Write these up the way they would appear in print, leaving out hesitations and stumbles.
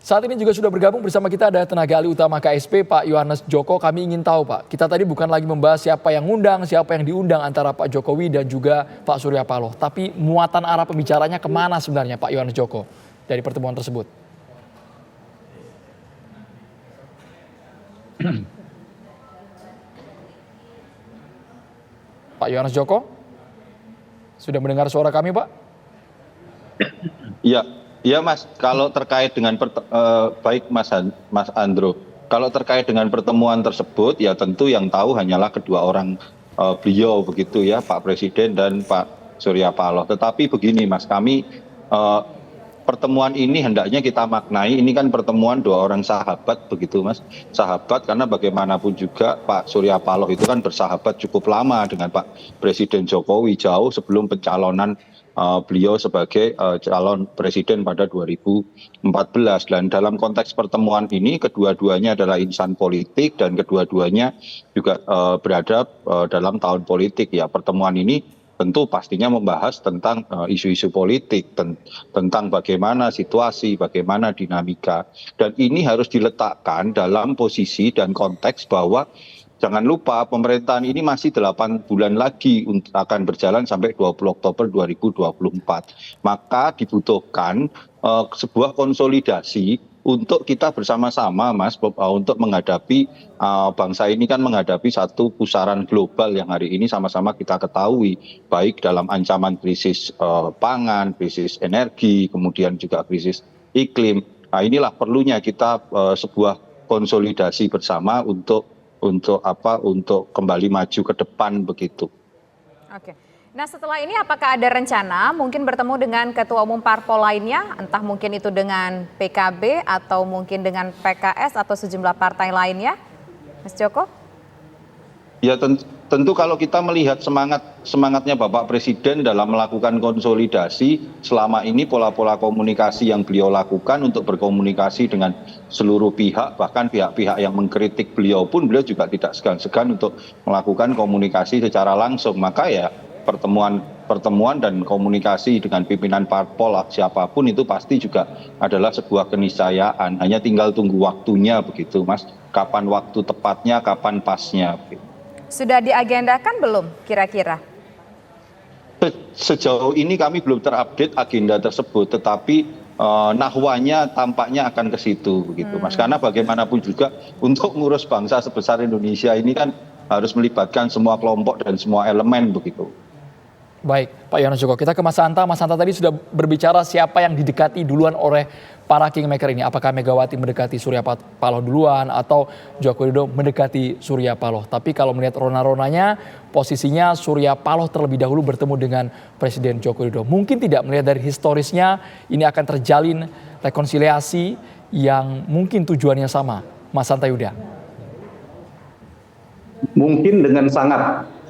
Saat ini juga sudah bergabung bersama kita ada tenaga ahli utama KSP Pak Yohanes Joko. Kami ingin tahu Pak, kita tadi bukan lagi membahas siapa yang ngundang, siapa yang diundang antara Pak Jokowi dan juga Pak Surya Paloh. Tapi muatan arah pembicaranya kemana sebenarnya Pak Yohanes Joko dari pertemuan tersebut? Pak Yohanes Joko, sudah mendengar suara kami Pak? Iya Mas, kalau terkait dengan baik Mas Andro, kalau terkait dengan pertemuan tersebut ya tentu yang tahu hanyalah kedua orang beliau begitu ya, Pak Presiden dan Pak Surya Paloh. Tetapi begini Mas, kami pertemuan ini hendaknya kita maknai ini kan pertemuan dua orang sahabat begitu Mas, sahabat karena bagaimanapun juga Pak Surya Paloh itu kan bersahabat cukup lama dengan Pak Presiden Jokowi jauh sebelum pencalonan beliau sebagai calon presiden pada 2014. Dan dalam konteks pertemuan ini kedua-duanya adalah insan politik dan kedua-duanya juga berada dalam tahun politik ya. Pertemuan ini tentu pastinya membahas tentang isu-isu politik, tentang bagaimana situasi, bagaimana dinamika. Dan ini harus diletakkan dalam posisi dan konteks bahwa jangan lupa pemerintahan ini masih 8 bulan lagi akan berjalan sampai 20 Oktober 2024. Maka dibutuhkan sebuah konsolidasi untuk kita bersama-sama Mas, untuk menghadapi bangsa ini kan menghadapi satu pusaran global yang hari ini sama-sama kita ketahui. Baik dalam ancaman krisis pangan, krisis energi, kemudian juga krisis iklim. Nah inilah perlunya kita sebuah konsolidasi bersama untuk kembali maju ke depan begitu. Oke. Nah setelah ini apakah ada rencana mungkin bertemu dengan ketua umum parpol lainnya, entah mungkin itu dengan PKB atau mungkin dengan PKS atau sejumlah partai lainnya, Mas Joko? Ya tentu kalau kita melihat semangatnya Bapak Presiden dalam melakukan konsolidasi, selama ini pola-pola komunikasi yang beliau lakukan untuk berkomunikasi dengan seluruh pihak, bahkan pihak-pihak yang mengkritik beliau pun beliau juga tidak segan-segan untuk melakukan komunikasi secara langsung. Maka ya pertemuan dan komunikasi dengan pimpinan parpol siapapun itu pasti juga adalah sebuah keniscayaan. Hanya tinggal tunggu waktunya begitu Mas, kapan waktu tepatnya, kapan pasnya begitu. Sudah diagendakan belum kira-kira? Sejauh ini kami belum terupdate agenda tersebut, tetapi nahwanya tampaknya akan ke situ begitu Mas. Karena bagaimanapun juga untuk ngurus bangsa sebesar Indonesia ini kan harus melibatkan semua kelompok dan semua elemen begitu. Baik, Pak Yohanes Joko, kita ke Mas Hanta. Mas Hanta tadi sudah berbicara siapa yang didekati duluan oleh para kingmaker ini. Apakah Megawati mendekati Surya Paloh duluan atau Joko Widodo mendekati Surya Paloh. Tapi kalau melihat rona-ronanya, posisinya Surya Paloh terlebih dahulu bertemu dengan Presiden Joko Widodo. Mungkin tidak melihat dari historisnya ini akan terjalin rekonsiliasi yang mungkin tujuannya sama. Mas Hanta Yuda. Mungkin dengan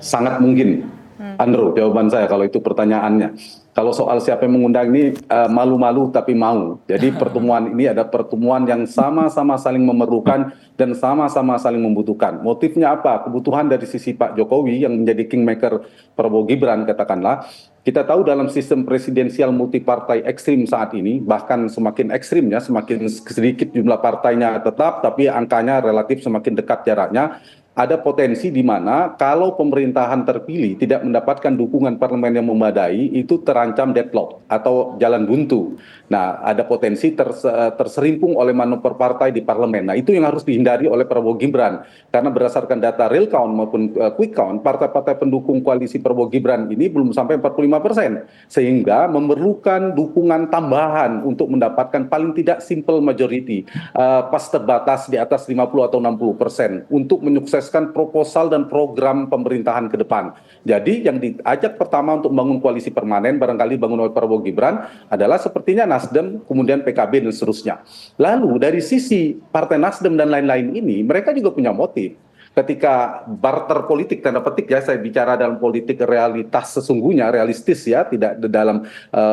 sangat mungkin. Andro, jawaban saya kalau itu pertanyaannya. Kalau soal siapa yang mengundang ini malu-malu tapi mau. Jadi pertemuan ini ada pertemuan yang sama-sama saling memerlukan dan sama-sama saling membutuhkan. Motifnya apa? Kebutuhan dari sisi Pak Jokowi yang menjadi kingmaker Prabowo Gibran katakanlah. Kita tahu dalam sistem presidensial multipartai ekstrim saat ini, bahkan semakin ekstrimnya, semakin sedikit jumlah partainya tetap, tapi angkanya relatif semakin dekat jaraknya. Ada potensi di mana kalau pemerintahan terpilih tidak mendapatkan dukungan parlemen yang memadai, itu terancam deadlock atau jalan buntu. Nah, ada potensi terserimpung oleh manuver partai di parlemen. Nah, itu yang harus dihindari oleh Prabowo Gibran. Karena berdasarkan data real count maupun quick count, partai-partai pendukung koalisi Prabowo Gibran ini belum sampai 45%. Sehingga memerlukan dukungan tambahan untuk mendapatkan paling tidak simple majority, pas terbatas di atas 50 atau 60% untuk menyukses proposal dan program pemerintahan ke depan. Jadi yang diajak pertama untuk membangun koalisi permanen barangkali bangun oleh Prabowo Gibran adalah sepertinya Nasdem, kemudian PKB dan seterusnya. Lalu dari sisi Partai Nasdem dan lain-lain ini mereka juga punya motif. Ketika barter politik tanda petik ya, saya bicara dalam politik realitas sesungguhnya, realistis ya, tidak dalam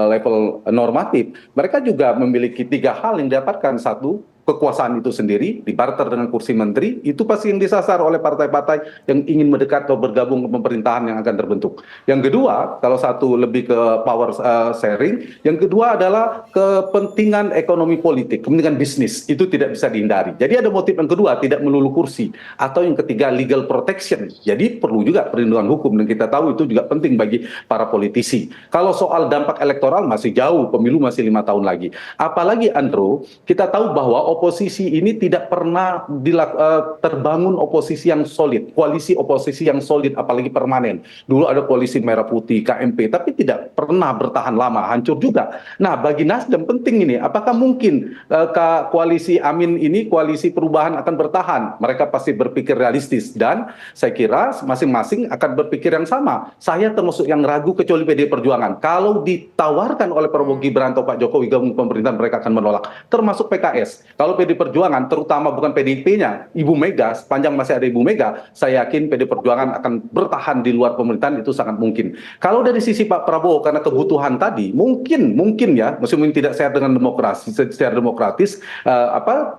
level normatif. Mereka juga memiliki 3 hal yang didapatkan. Satu, kekuasaan itu sendiri, dibarter dengan kursi menteri, itu pasti yang disasar oleh partai-partai yang ingin mendekat atau bergabung ke pemerintahan yang akan terbentuk. Yang kedua, kalau satu lebih ke power sharing, yang kedua adalah kepentingan ekonomi politik, kepentingan bisnis, itu tidak bisa dihindari. Jadi ada motif yang kedua, tidak melulu kursi, atau yang ketiga legal protection. Jadi perlu juga perlindungan hukum, dan kita tahu itu juga penting bagi para politisi. Kalau soal dampak elektoral masih jauh, pemilu masih 5 tahun lagi. Apalagi Andrew, kita tahu bahwa oposisi ini tidak pernah terbangun oposisi yang solid, koalisi oposisi yang solid, apalagi permanen. Dulu ada koalisi Merah Putih, KMP, tapi tidak pernah bertahan lama, hancur juga. Nah, bagi Nasdem penting ini, apakah mungkin koalisi Amin ini, koalisi perubahan akan bertahan? Mereka pasti berpikir realistis, dan saya kira masing-masing akan berpikir yang sama. Saya termasuk yang ragu kecuali PD Perjuangan. Kalau ditawarkan oleh Prabowo Gibran atau Pak Jokowi gabung pemerintahan, mereka akan menolak. Termasuk PKS. Kalau PD Perjuangan, terutama bukan PDIP-nya, Ibu Mega, sepanjang masih ada Ibu Mega, saya yakin PD Perjuangan akan bertahan di luar pemerintahan, itu sangat mungkin. Kalau dari sisi Pak Prabowo, karena kebutuhan tadi, mungkin ya, meskipun tidak sehat dengan demokrasi, secara demokratis,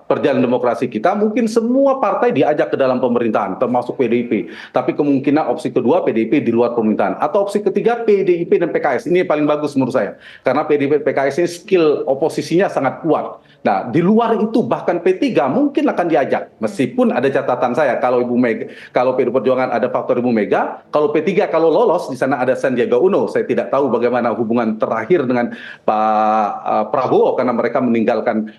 perjalanan demokrasi kita, mungkin semua partai diajak ke dalam pemerintahan, termasuk PDIP. Tapi kemungkinan opsi kedua, PDIP di luar pemerintahan. Atau opsi ketiga, PDIP dan PKS. Ini yang paling bagus menurut saya. Karena PDIP dan PKS ini skill oposisinya sangat kuat. Nah, di luar itu bahkan P3 mungkin akan diajak, meskipun ada catatan saya, kalau Ibu Mega, kalau PD Perjuangan ada faktor Ibu Mega, kalau P3 kalau lolos di sana ada Sandiaga Uno. Saya tidak tahu bagaimana hubungan terakhir dengan Pak Prabowo, karena mereka meninggalkan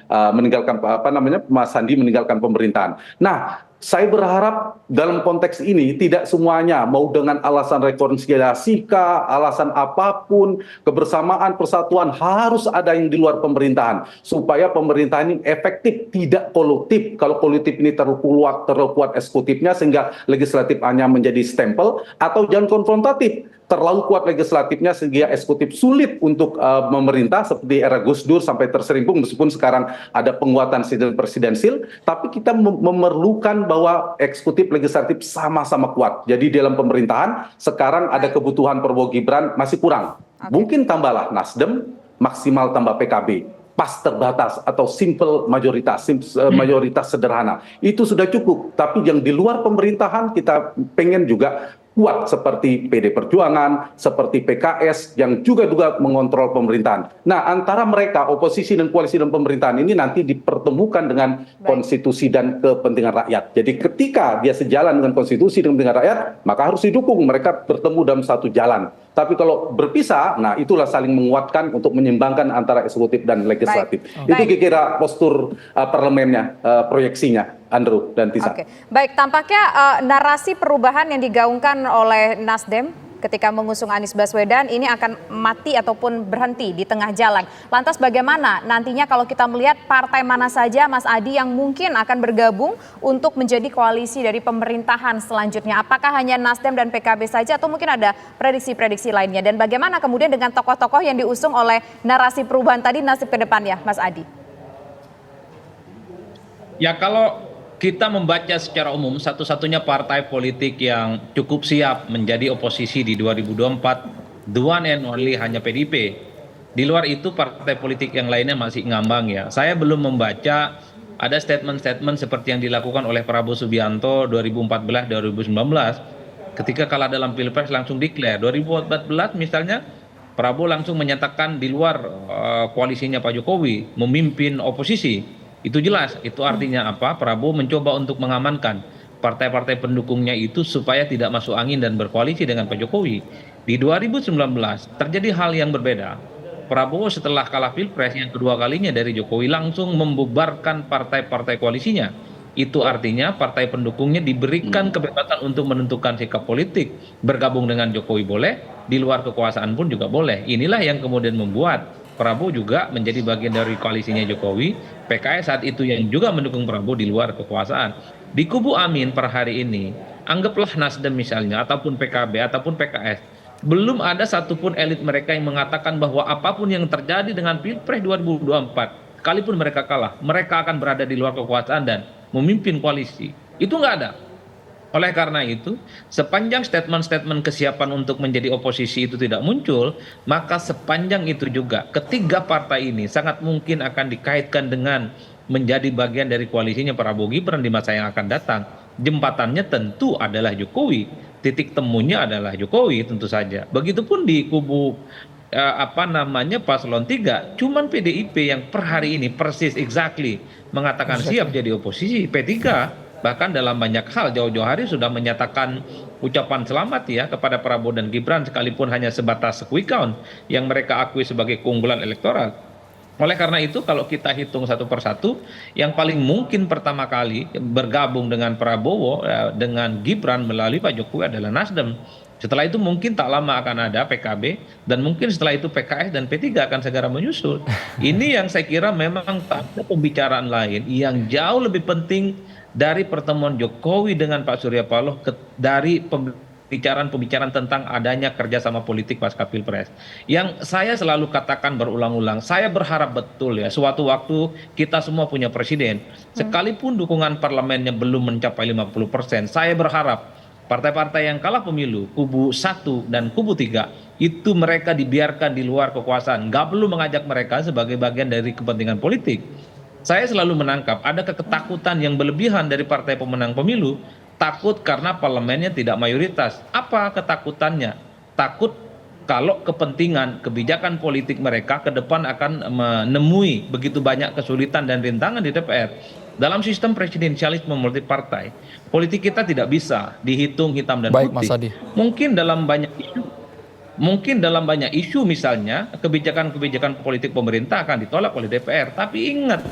Mas Sandi meninggalkan pemerintahan. Nah, saya berharap dalam konteks ini tidak semuanya mau dengan alasan rekonsiliasi kah, alasan apapun, kebersamaan, persatuan, harus ada yang di luar pemerintahan supaya pemerintahan ini efektif, tidak kolutif. Kalau kolutif ini terlalu kuat eksekutifnya sehingga legislatif hanya menjadi stempel, atau jangan konfrontatif, terlalu kuat legislatifnya sehingga eksekutif sulit untuk memerintah seperti era Gus Dur sampai terserimpung, meskipun sekarang ada penguatan sistem presidensil, tapi kita memerlukan bahwa eksekutif legislatif sama-sama kuat. Jadi dalam pemerintahan sekarang ada kebutuhan Prabowo Gibran masih kurang. Mungkin tambahlah Nasdem, maksimal tambah PKB. Pas terbatas atau simple mayoritas sederhana. Itu sudah cukup. Tapi yang di luar pemerintahan kita pengen juga kuat seperti PD Perjuangan, seperti PKS yang juga mengontrol pemerintahan. Nah, antara mereka oposisi dan koalisi dan pemerintahan ini nanti dipertemukan dengan konstitusi dan kepentingan rakyat. Jadi ketika dia sejalan dengan konstitusi dan kepentingan rakyat, maka harus didukung, mereka bertemu dalam satu jalan. Tapi kalau berpisah, nah itulah saling menguatkan untuk menyeimbangkan antara eksekutif dan legislatif. Itu kira-kira postur parlemennya, proyeksinya, Andrew dan Tisa. Oke, baik, tampaknya narasi perubahan yang digaungkan oleh Nasdem ketika mengusung Anies Baswedan ini akan mati ataupun berhenti di tengah jalan. Lantas bagaimana nantinya kalau kita melihat partai mana saja, Mas Adi, yang mungkin akan bergabung untuk menjadi koalisi dari pemerintahan selanjutnya? Apakah hanya Nasdem dan PKB saja atau mungkin ada prediksi-prediksi lainnya? Dan bagaimana kemudian dengan tokoh-tokoh yang diusung oleh narasi perubahan tadi, nasib ke depannya, Mas Adi? Ya, kalau kita membaca secara umum, satu-satunya partai politik yang cukup siap menjadi oposisi di 2024, the one and only, hanya PDIP. Di luar itu partai politik yang lainnya masih ngambang ya. Saya belum membaca ada statement-statement seperti yang dilakukan oleh Prabowo Subianto 2014-2019 ketika kalah dalam Pilpres langsung declare. 2014 misalnya Prabowo langsung menyatakan di luar koalisinya Pak Jokowi memimpin oposisi. Itu jelas, itu artinya apa? Prabowo mencoba untuk mengamankan partai-partai pendukungnya itu supaya tidak masuk angin dan berkoalisi dengan Pak Jokowi. Di 2019 terjadi hal yang berbeda. Prabowo setelah kalah Pilpres yang kedua kalinya dari Jokowi langsung membubarkan partai-partai koalisinya. Itu artinya partai pendukungnya diberikan kebebasan untuk menentukan sikap politik. Bergabung dengan Jokowi boleh, di luar kekuasaan pun juga boleh. Inilah yang kemudian membuat Prabowo juga menjadi bagian dari koalisinya Jokowi, PKS saat itu yang juga mendukung Prabowo di luar kekuasaan. Di kubu Amin per hari ini, anggaplah Nasdem misalnya, ataupun PKB, ataupun PKS, belum ada satupun elit mereka yang mengatakan bahwa apapun yang terjadi dengan Pilpres 2024, sekalipun mereka kalah, mereka akan berada di luar kekuasaan dan memimpin koalisi. Itu nggak ada. Oleh karena itu, sepanjang statement-statement kesiapan untuk menjadi oposisi itu tidak muncul, maka sepanjang itu juga ketiga partai ini sangat mungkin akan dikaitkan dengan menjadi bagian dari koalisinya Prabowo Gibran di masa yang akan datang. Jembatannya tentu adalah Jokowi, titik temunya adalah Jokowi tentu saja. Begitupun di kubu paslon 3, cuman PDIP yang per hari ini persis exactly mengatakan siap jadi oposisi. P3 bahkan dalam banyak hal jauh-jauh hari sudah menyatakan ucapan selamat ya kepada Prabowo dan Gibran, sekalipun hanya sebatas quick count yang mereka akui sebagai keunggulan elektoral. Oleh karena itu kalau kita hitung satu persatu, yang paling mungkin pertama kali bergabung dengan Prabowo dengan Gibran melalui Pak Jokowi adalah Nasdem. Setelah itu mungkin tak lama akan ada PKB, dan mungkin setelah itu PKS dan P3 akan segera menyusul. Ini yang saya kira memang tak ada pembicaraan lain yang jauh lebih penting dari pertemuan Jokowi dengan Pak Surya Paloh dari pembicaraan tentang adanya kerjasama politik pasca Pilpres. Yang saya selalu katakan berulang-ulang, saya berharap betul ya suatu waktu kita semua punya presiden. Sekalipun dukungan parlemennya belum mencapai 50%, saya berharap partai-partai yang kalah pemilu, kubu 1 dan kubu 3, itu mereka dibiarkan di luar kekuasaan. Nggak perlu mengajak mereka sebagai bagian dari kepentingan politik. Saya selalu menangkap ada ketakutan yang berlebihan dari partai pemenang pemilu, takut karena parlemennya tidak mayoritas. Apa ketakutannya? Takut kalau kepentingan kebijakan politik mereka ke depan akan menemui begitu banyak kesulitan dan rintangan di DPR. Dalam sistem presidensialisme multipartai, politik kita tidak bisa dihitung hitam dan Baik, putih. Mas Adi. Mungkin dalam banyak isu misalnya kebijakan-kebijakan politik pemerintah akan ditolak oleh DPR. Tapi ingat,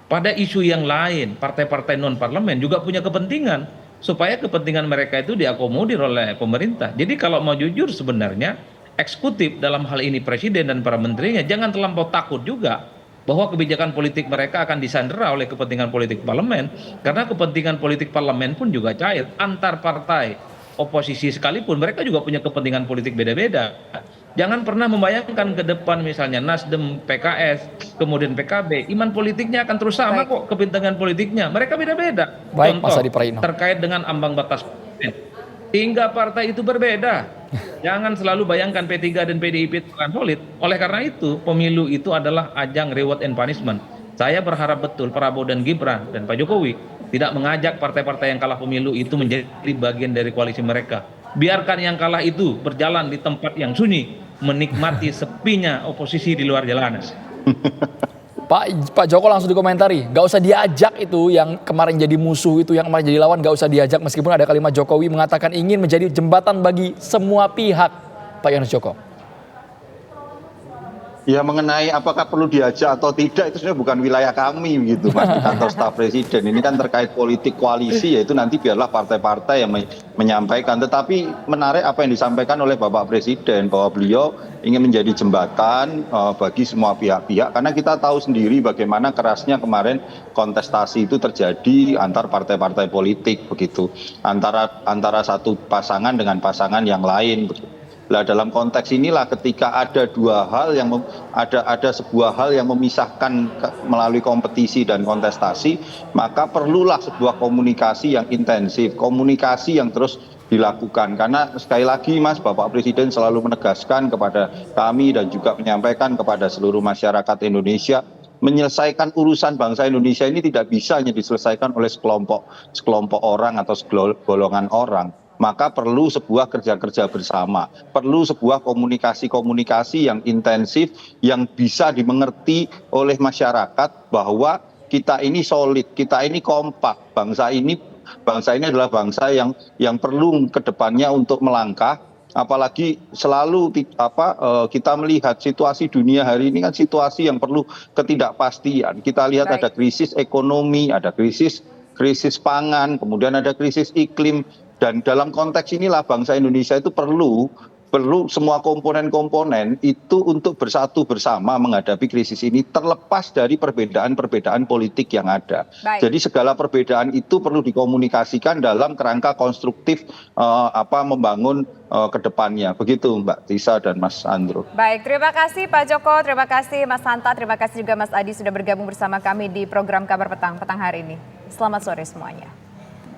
pada isu yang lain, partai-partai non-parlemen juga punya kepentingan supaya kepentingan mereka itu diakomodir oleh pemerintah. Jadi kalau mau jujur sebenarnya eksekutif dalam hal ini presiden dan para menterinya jangan terlampau takut juga bahwa kebijakan politik mereka akan disandera oleh kepentingan politik parlemen, karena kepentingan politik parlemen pun juga cair antar partai oposisi sekalipun mereka juga punya kepentingan politik beda-beda. Jangan pernah membayangkan ke depan misalnya Nasdem, PKS, kemudian PKB, iman politiknya akan terus sama kok, kepentingan politiknya mereka beda-beda. Baik, Mas Contoh Adi Praitno. terkait dengan ambang batas hingga partai itu berbeda. Jangan selalu bayangkan P3 dan PDIP itu akan solid. Oleh karena itu, pemilu itu adalah ajang reward and punishment. Saya berharap betul Prabowo dan Gibran dan Pak Jokowi tidak mengajak partai-partai yang kalah pemilu itu menjadi bagian dari koalisi mereka. Biarkan yang kalah itu berjalan di tempat yang sunyi, menikmati sepinya oposisi di luar jalanan. Pak Joko langsung dikomentari, nggak usah diajak itu yang kemarin jadi musuh itu, yang kemarin jadi lawan, nggak usah diajak, meskipun ada kalimat Jokowi mengatakan ingin menjadi jembatan bagi semua pihak. Pak Yohanes Joko. Ya mengenai apakah perlu diajak atau tidak itu sebenarnya bukan wilayah kami gitu Mas, di kantor staf presiden. Ini kan terkait politik koalisi, yaitu nanti biarlah partai-partai yang menyampaikan. Tetapi menarik apa yang disampaikan oleh Bapak Presiden bahwa beliau ingin menjadi jembatan bagi semua pihak-pihak, karena kita tahu sendiri bagaimana kerasnya kemarin kontestasi itu terjadi antar partai-partai politik begitu, antara satu pasangan dengan pasangan yang lain begitu. Nah, dalam konteks inilah ketika ada dua hal yang ada sebuah hal yang memisahkan melalui kompetisi dan kontestasi, maka perlulah sebuah komunikasi yang intensif, komunikasi yang terus dilakukan. Karena sekali lagi Mas, Bapak Presiden selalu menegaskan kepada kami dan juga menyampaikan kepada seluruh masyarakat Indonesia, menyelesaikan urusan bangsa Indonesia ini tidak bisa hanya diselesaikan oleh sekelompok orang atau segolongan orang. Maka perlu sebuah kerja-kerja bersama, perlu sebuah komunikasi-komunikasi yang intensif, yang bisa dimengerti oleh masyarakat bahwa kita ini solid, kita ini kompak, bangsa ini adalah bangsa yang perlu kedepannya untuk melangkah. Apalagi selalu kita melihat situasi dunia hari ini kan situasi yang perlu ketidakpastian. Kita lihat ada krisis ekonomi, ada krisis pangan, kemudian ada krisis iklim. Dan dalam konteks inilah bangsa Indonesia itu perlu semua komponen-komponen itu untuk bersatu bersama menghadapi krisis ini, terlepas dari perbedaan-perbedaan politik yang ada. Jadi segala perbedaan itu perlu dikomunikasikan dalam kerangka konstruktif membangun kedepannya. Begitu Mbak Tisa dan Mas Andro. Baik, terima kasih Pak Joko, terima kasih Mas Hanta, terima kasih juga Mas Adi sudah bergabung bersama kami di program Kabar Petang hari ini. Selamat sore semuanya.